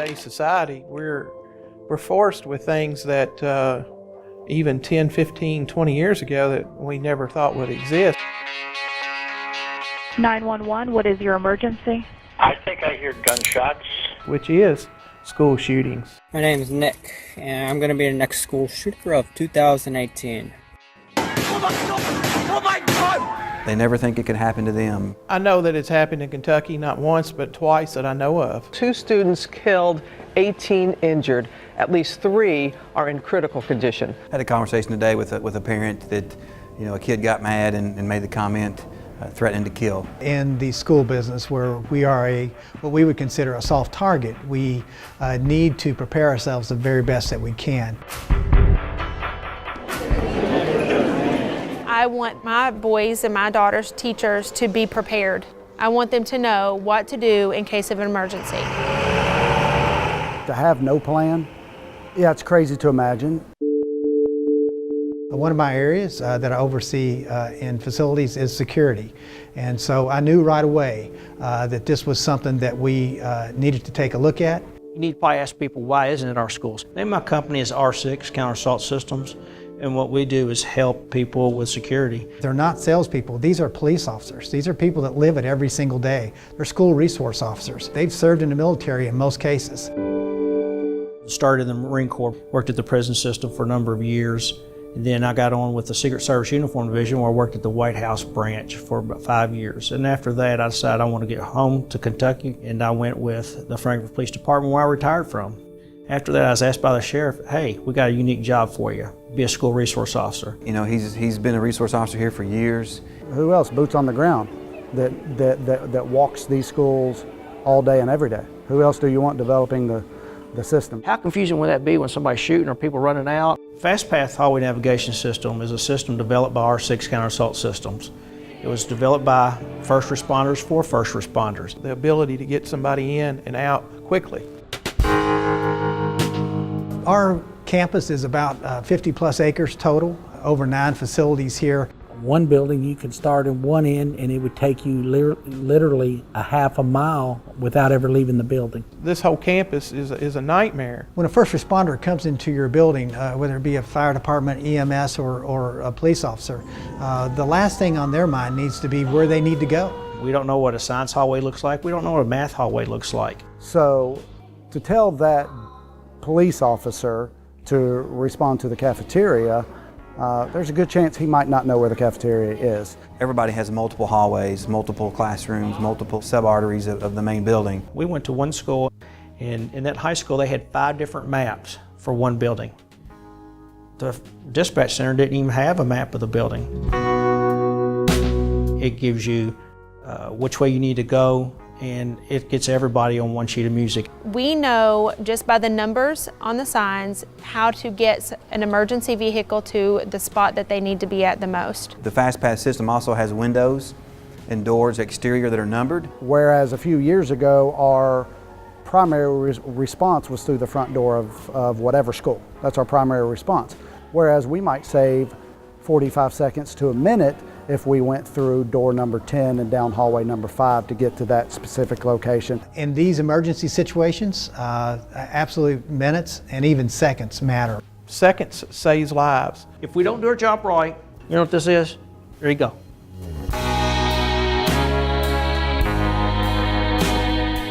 today's society, we're forced with things that even 10, 15, 20 years ago that we never thought would exist. 911, what is your emergency? I think I hear gunshots. Which is school shootings. My name is Nick, and I'm going to be the next school shooter of 2018. Oh my God! They never think it could happen to them. I know that it's happened in Kentucky not once but twice that I know of. 2 students killed, 18 injured. At least 3 are in critical condition. I had a conversation today with a parent that, a kid got mad and made the comment, threatening to kill. In the school business, where we are what we would consider a soft target, we need to prepare ourselves the very best that we can. I want my boys and my daughter's teachers to be prepared. I want them to know what to do in case of an emergency. To have no plan, yeah, it's crazy to imagine. One of my areas that I oversee in facilities is security. And so I knew right away that this was something that we needed to take a look at. You need to probably ask people, why isn't it our schools? The name of my company is R6 Counter Assault Systems, and what we do is help people with security. They're not salespeople, these are police officers. These are people that live it every single day. They're school resource officers. They've served in the military in most cases. Started in the Marine Corps, worked at the prison system for a number of years. And then I got on with the Secret Service Uniform Division, where I worked at the White House branch for about 5 years. And after that, I decided I want to get home to Kentucky, and I went with the Frankfort Police Department, where I retired from. After that, I was asked by the sheriff, hey, we got a unique job for you. Be a school resource officer. He's been a resource officer here for years. Who else, boots on the ground, that walks these schools all day and every day? Who else do you want developing the system? How confusing would that be when somebody's shooting or people running out? FastPath Hallway Navigation System is a system developed by R6 Counter Assault Systems. It was developed by first responders for first responders. The ability to get somebody in and out quickly. Our campus is about 50 plus acres total, over 9 facilities here. One building you could start in one end and it would take you literally a half a mile without ever leaving the building. This whole campus is a nightmare. When a first responder comes into your building, whether it be a fire department, EMS, or a police officer, the last thing on their mind needs to be where they need to go. We don't know what a science hallway looks like. We don't know what a math hallway looks like. So to tell that police officer to respond to the cafeteria, there's a good chance he might not know where the cafeteria is. Everybody has multiple hallways, multiple classrooms, multiple sub-arteries of the main building. We went to one school, and in that high school they had 5 different maps for one building. The dispatch center didn't even have a map of the building. It gives you which way you need to go, and it gets everybody on one sheet of music. We know just by the numbers on the signs how to get an emergency vehicle to the spot that they need to be at the most. The FastPath system also has windows and doors exterior that are numbered. Whereas a few years ago, our primary response was through the front door of whatever school. That's our primary response. Whereas we might save 45 seconds to a minute if we went through door number 10 and down hallway number 5 to get to that specific location. In these emergency situations, absolutely minutes and even seconds matter. Seconds saves lives. If we don't do our job right, you know what this is? There you go.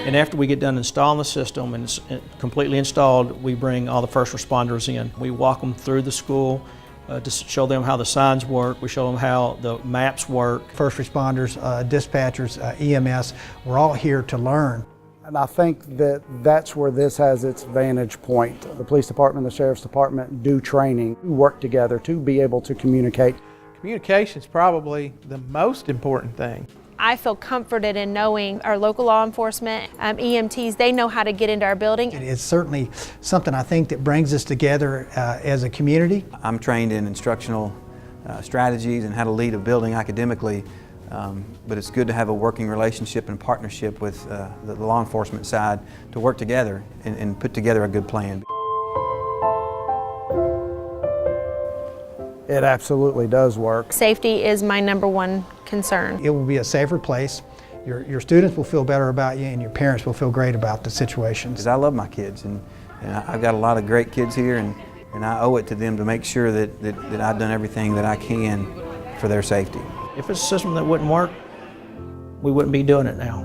And after we get done installing the system and it's completely installed, we bring all the first responders in. We walk them through the school, to show them how the signs work. We show them how the maps work. First responders, dispatchers, EMS, we're all here to learn. And I think that that's where this has its vantage point. The police department, the sheriff's department do training, work together to be able to communicate. Communication is probably the most important thing. I feel comforted in knowing our local law enforcement, EMTs, they know how to get into our building. It's certainly something I think that brings us together as a community. I'm trained in instructional strategies and how to lead a building academically, but it's good to have a working relationship and partnership with the law enforcement side to work together and put together a good plan. It absolutely does work. Safety is my #1 concern. It will be a safer place. your students will feel better about you, and your parents will feel great about the situations. Because I love my kids, and I've got a lot of great kids here, and I owe it to them to make sure that I've done everything that I can for their safety. If it's a system that wouldn't work, we wouldn't be doing it now.